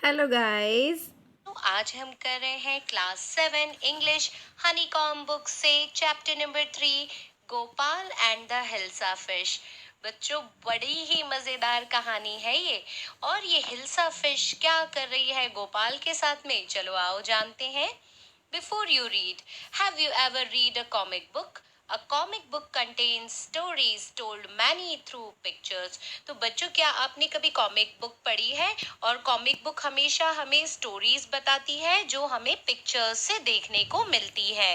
Hello guys. तो आज हम कर रहे हैं क्लास 7 इंग्लिश हनीकॉम बुक से chapter number 3 Gopal and the hilsa fish. बच्चों, बड़ी ही मजेदार कहानी है ये। और ये हिल्सा फिश क्या कर रही है गोपाल के साथ में, चलो आओ जानते हैं। Before you read, have you ever read a comic book? A comic book contains stories told many through pictures. तो बच्चों, क्या आपने कभी कॉमिक बुक पढ़ी है? और कॉमिक बुक हमेशा हमें स्टोरीज बताती है जो हमें पिक्चर्स से देखने को मिलती है।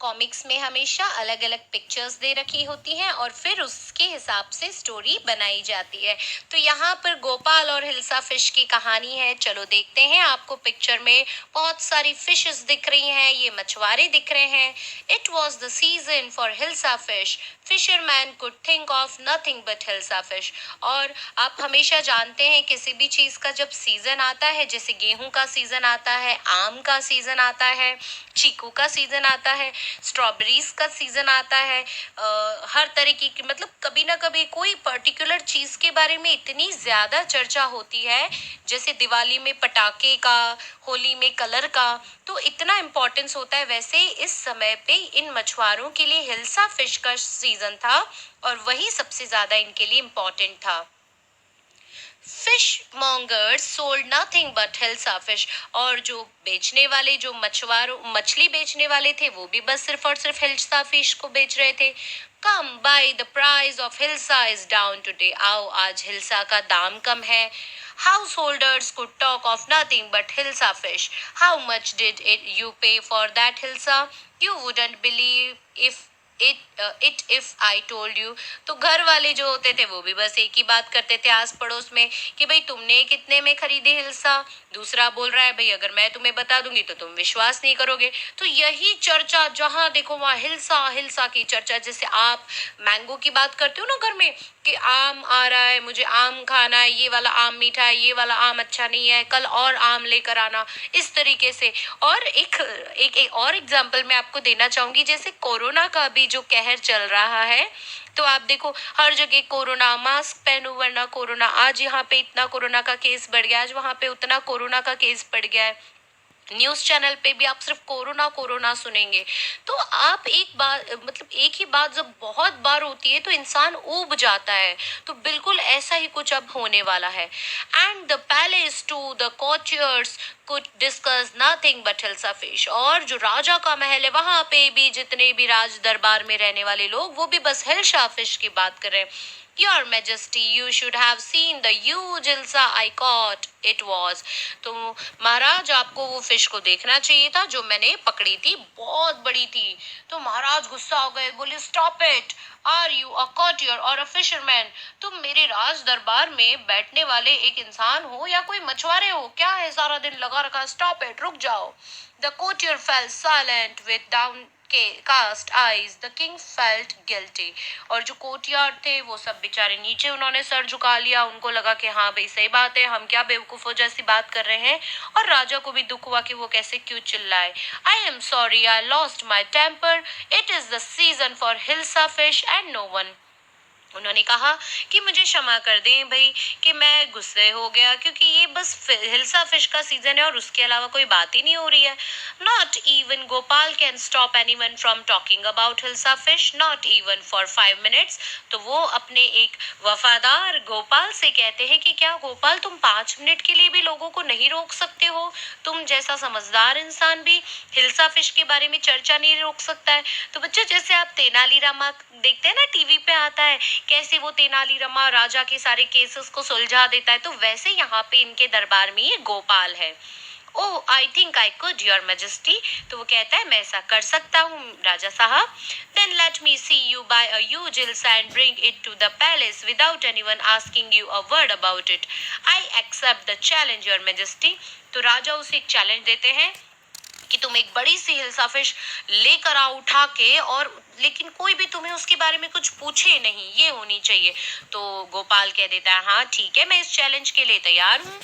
कॉमिक्स में हमेशा अलग अलग पिक्चर्स दे रखी होती हैं और फिर उसके हिसाब से स्टोरी बनाई जाती है। तो यहाँ पर गोपाल और हिल्सा फिश की कहानी है। चलो देखते हैं। आपको पिक्चर में बहुत सारी फिशेस दिख रही हैं, ये मछुआरे दिख रहे हैं। It was the season for hilsa fish. Fisherman could think of nothing but hilsa fish. और आप हमेशा जानते हैं किसी भी चीज का जब सीजन आता है, जैसे गेहूं का सीजन आता है, आम का सीजन आता है, चीकू का सीजन आता है, स्ट्रॉबेरीज का सीजन आता है, हर तरीके की, मतलब कभी ना कभी कोई पर्टिकुलर चीज के बारे में इतनी ज्यादा चर्चा होती है। जैसे दिवाली में पटाखे का, होली में कलर का, तो इतना इम्पोर्टेंस होता है। वैसे इस समय पे इन मछुआरों के लिए हिल्सा फिश का सीजन था और वही सबसे ज्यादा इनके लिए इम्पोर्टेंट था। Fish mongers sold nothing but hilsa fish. और जो बेचने वाले, जो मछली बेचने वाले थे, वो भी बस सिर्फ और सिर्फ हिल्सा फिश को बेच रहे थे। Come by, the price of hilsa is down today. आओ, आज हिल्सा का दाम कम है। Householders could talk of nothing but Hilsa fish. How much did you pay for that Hilsa? You wouldn't believe it if I told you. तो घर वाले जो होते थे वो भी बस एक ही बात करते थे आस पड़ोस में कि भाई तुमने कितने में खरीदी हिल्सा। दूसरा बोल रहा है भाई अगर मैं तुम्हें बता दूंगी तो तुम विश्वास नहीं करोगे। तो यही चर्चा, जहां देखो वहां हिल्सा हिल्सा की चर्चा। जैसे आप मैंगो की बात करते हो ना घर में, कि आम आ रहा है, मुझे आम खाना है, ये वाला आम मीठा है, ये वाला आम अच्छा नहीं है, कल और आम लेकर आना, इस तरीके से। और एक और एग्जांपल मैं आपको देना चाहूंगी। जैसे कोरोना का भी जो कहर चल रहा है, तो आप देखो हर जगह कोरोना, मास्क पहनो वरना कोरोना। आज यहाँ पे इतना कोरोना का केस बढ़ गया, आज वहां पे उतना कोरोना का केस बढ़ गया है। न्यूज चैनल पे भी आप सिर्फ कोरोना कोरोना सुनेंगे। तो आप एक बार, मतलब एक ही बात जब बहुत बार होती है तो इंसान ऊब जाता है। तो बिल्कुल ऐसा ही कुछ अब होने वाला है। And the palace to the courtiers could discuss nothing but hilsa fish. और जो राजा का महल है वहां पे भी जितने भी राज दरबार में रहने वाले लोग, वो भी बस हिल्सा फिश की बात कर रहे हैं। Your Majesty, you should have seen the huge Ilsa I caught. It was. तो महाराज, आपको वो फिश को देखना चाहिए था जो मैंने पकड़ी थी, बहुत बड़ी थी। तो महाराज गुस्सा हो गए, बोले stop it. Are you a courtier or a fisherman? तुम मेरे राज दरबार में बैठने वाले एक इंसान हो या कोई मछुआरे हो? क्या है सारा दिन लगा रखा? स्टॉप इट, रुक जाओ। The courtier fell silent with downcast eyes. The king felt guilty. और जो कोटियार थे वो सब बेचारे नीचे, उन्होंने सर झुका लिया। उनको लगा कि हाँ भाई सही बात है, हम क्या बेवकूफों जैसी बात कर रहे हैं। और राजा को भी दुख हुआ कि वो कैसे क्यों चिल्लाए। I am sorry, I lost my temper. It is the season for hilsa fish and no one. उन्होंने कहा कि मुझे क्षमा कर दें भाई कि मैं गुस्से हो गया, क्योंकि ये बस हिल्सा फिश का सीजन है और उसके अलावा कोई बात ही नहीं हो रही है। Not even Gopal can stop anyone from talking about hilsa fish, not even for 5 minutes. तो वो अपने एक वफादार गोपाल से कहते हैं कि क्या गोपाल तुम 5 मिनट के लिए भी लोगों को नहीं रोक सकते हो? तुम जैसा समझदार इंसान भी हिल्सा फिश के बारे में चर्चा नहीं रोक सकता है। तो बच्चों, जैसे आप तेनालीरामा देखते हैं ना, टीवी पे आता है, कैसे वो तेनालीरामा राजा के सारे केसेस को सुलझा देता है, तो वैसे यहाँ पे इनके दरबार में ये गोपाल है। Oh, I think I could your majesty. तो वो कहता है मैं ऐसा कर सकता हूँ राजा साहब। Then let me see you buy a huge hilsa and bring it to the palace without anyone asking you a word about it. I accept the challenge your majesty. तो राजा उसे एक चैलेंज देते हैं कि तुम एक बड़ी सी हिल्सा फिश लेकर आओ उठा के, और लेकिन कोई भी तुम्हें उसके बारे में कुछ पूछे नहीं, ये होनी चाहिए। तो गोपाल कह देता है हाँ ठीक है, मैं इस चैलेंज के लिए तैयार हूँ।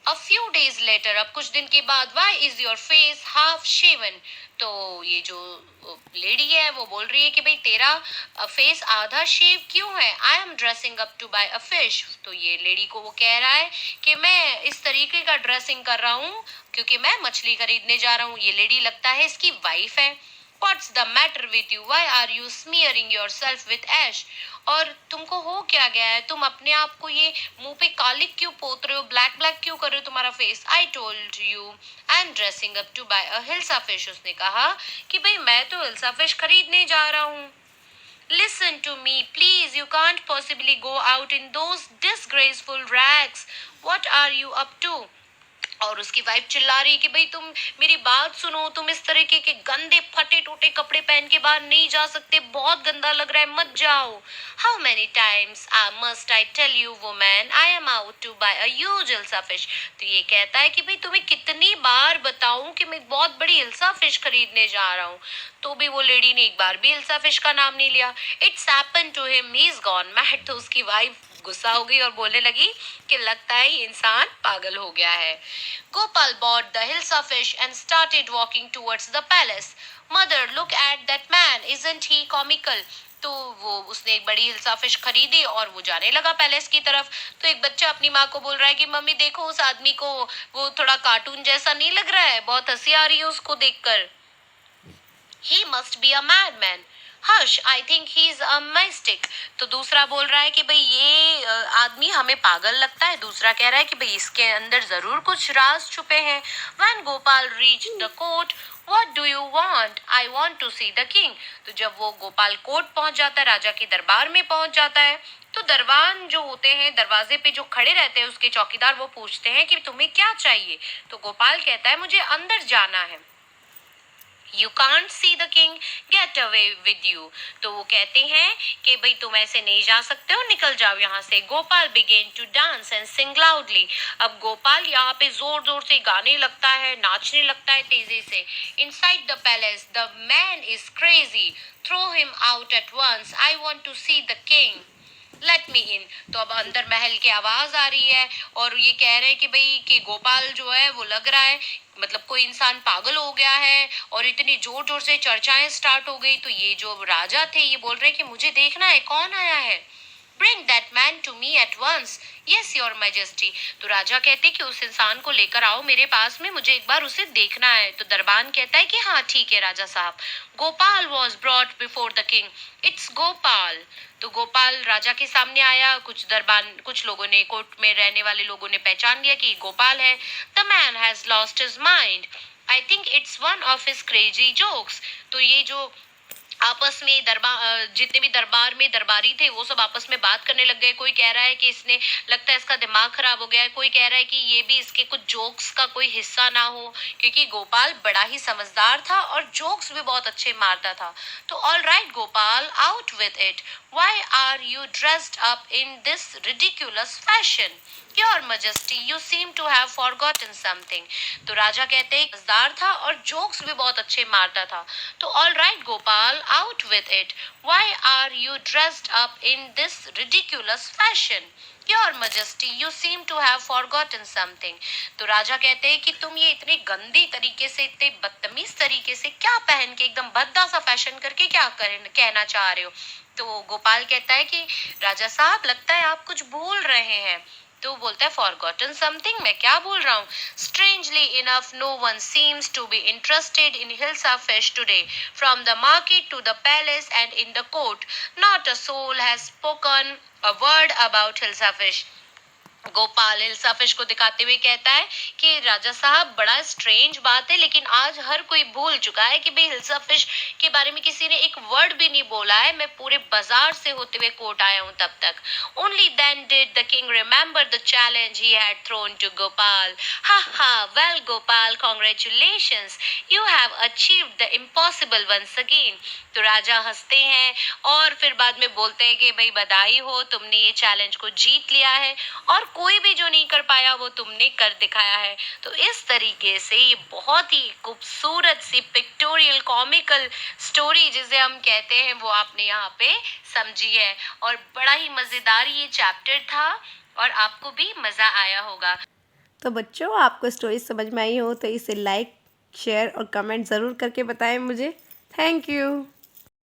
A few days later, अब कुछ दिन के बाद, why is your face half shaven? तो ये जो लेडी है वो बोल रही है कि भाई तेरा फेस आधा शेव क्यों है? I am dressing up to buy a fish. तो ये लेडी को वो कह रहा है कि मैं इस तरीके का ड्रेसिंग कर रहा हूँ क्योंकि मैं मछली खरीदने जा रहा हूँ। ये लेडी लगता है इसकी वाइफ है। What's the matter with you? Why are you smearing yourself with ash? और तुमको हो क्या गया है? तुम अपने आप को ये मुंह पे कालिक क्यों पोत रहे हो? ब्लैक ब्लैक क्यों कर रहे हो तुम्हारा face? I told you I'm dressing up to buy a Hilsa fish। उसने कहा कि भाई मैं तो हिल्सा फिश खरीदने जा रहा हूँ। Listen to me, please. You can't possibly go out in those disgraceful rags. What are you up to? और उसकी वाइफ चिल्ला रही कि भाई तुम मेरी बात सुनो, तुम इस तरीके के गंदे फटे टूटे कपड़े पहन के बाहर नहीं जा सकते, बहुत गंदा लग रहा है, मत जाओ। How many times must I tell you women I am out to buy a huge hilsa fish. तो ये कहता है कि भाई तुम्हें कितनी बार बताऊं कि मैं बहुत बड़ी हिल्सा फिश खरीदने जा रहा हूँ। तो भी वो लेडी ने एक बार भी हिल्सा फिश का नाम नहीं लिया। It's happen to him, he is gone mad. तो उसकी वाइफ गुस्सा हो गई और बोलने लगी कि लगता है ये इंसान पागल हो गया है। Gopal bought the Hilsa fish and started walking towards the palace. Mother, look at that man, isn't he comical? तो वो उसने एक बड़ी हिल्सा फिश खरीदी और वो जाने लगा पैलेस की तरफ। तो एक बच्चा अपनी माँ को बोल रहा है कि मम्मी देखो उस आदमी को, वो थोड़ा कार्टून जैसा नहीं लग रहा है? बहुत हंसी आ रही है उसको देखकर। He must be a madman. Harsh, I think he is a mystic. तो दूसरा बोल रहा है कि भाई ये आदमी हमें पागल लगता है। दूसरा कह रहा है कि भाई इसके अंदर जरूर कुछ राज छुपे हैं। When Gopal reach the court, What do you want? I want to see the king। तो जब वो गोपाल कोर्ट पहुंच जाता है, राजा के दरबार में पहुंच जाता है, तो दरबान जो होते हैं, दरवाजे पे जो खड़े रहते हैं उसके चौकीदार, वो पूछते हैं कि तुम्हें क्या चाहिए? तो गोपाल कहता है मुझे अंदर जाना है। You can't see the king, get away with you। तो वो कहते हैं कि भाई तुम ऐसे नहीं जा सकते हो, निकल जाओ यहाँ से। Gopal began to dance and sing loudly। अब गोपाल यहाँ पे जोर जोर से गाने लगता है, नाचने लगता है तेजी से। Inside the palace, the man is crazy, throw him out at once, I want to see the king। Let me in. तो अब अंदर महल की आवाज आ रही है और ये कह रहे हैं कि भाई कि गोपाल जो है वो लग रहा है मतलब कोई इंसान पागल हो गया है। और इतनी जोर जोर से चर्चाएं स्टार्ट हो गई। तो ये जो राजा थे ये बोल रहे हैं कि मुझे देखना है कौन आया है। Bring that man to me at once। Yes, your majesty। तो राजा कहते कि उस इंसान को लेकर आओ मेरे पास में, मुझे एक बार उसे देखना है। तो दरबान कहता है कि हाँ ठीक है राजा साहब। Gopal was brought before the king। It's Gopal. तो गोपाल राजा के सामने आया। कुछ लोगों ने, कोर्ट में रहने वाले लोगों ने पहचान लिया कि गोपाल है। The man has lost his mind। I think it's one of his crazy jokes। तो ये जो आपस में जितने भी दरबार में दरबारी थे वो सब आपस में बात करने लग गए। कोई कह रहा है कि इसने, लगता है इसका दिमाग खराब हो गया है। कोई कह रहा है कि ये भी इसके कुछ जोक्स का कोई हिस्सा ना हो, क्योंकि गोपाल बड़ा ही समझदार था और जोक्स भी बहुत अच्छे मारता था। तो all right Gopal, out with it. Why are you dressed up in this ridiculous fashion? Your majesty, you seem to have forgotten something. तो राजा कहते हैं समझदार था और जोक्स भी बहुत अच्छे मारता था। तो all right Gopal, out with it. Why are you dressed up in this ridiculous fashion? Your majesty, you seem to have forgotten something. तो राजा कहते हैं कि तुम ये इतने गंदी तरीके से, इतने बदतमीज तरीके से क्या पहन के, एकदम भद्दा सा फैशन करके क्या कहना चाह रहे हो? तो गोपाल कहता है कि राजा साहब लगता है आप कुछ भूल रहे हैं। तो बोलता है फॉरगॉटन समथिंग, मैं क्या बोल रहा हूँ? Strangely enough no one seems to be interested in hilsa fish today. From the market to the palace and in the court, not a soul has spoken a word about hilsa fish. Gopal hilsa fish को दिखाते हुए कहता है कि राजा साहब बड़ा strange बात है, लेकिन आज हर कोई भूल चुका है कि भाई हिल्सा फिश के बारे में किसी ने एक वर्ड भी नहीं बोला है। मैं पूरे बाजार से होते हुए कोर्ट आया हूँ तब तक। Only then did the king remember the challenge he had thrown to Gopal. Ha ha, well Gopal, congratulations, you have achieved the impossible once again. तो राजा हंसते हैं और फिर बाद में बोलते हैं कि भाई बधाई हो, तुमने ये चैलेंज को जीत लिया है और कोई भी जो नहीं कर पाया वो तुमने कर दिखाया है। तो इस तरीके से ये बहुत ही खूबसूरत सी पिक्टोरियल कॉमिकल स्टोरी जिसे हम कहते हैं वो आपने यहाँ पे समझी है। और बड़ा ही मजेदार ये चैप्टर था और आपको भी मजा आया होगा। तो बच्चों, आपको स्टोरी समझ में आई हो तो इसे लाइक, शेयर और कमेंट ज़रूर करके बताएं मुझे। Thank you.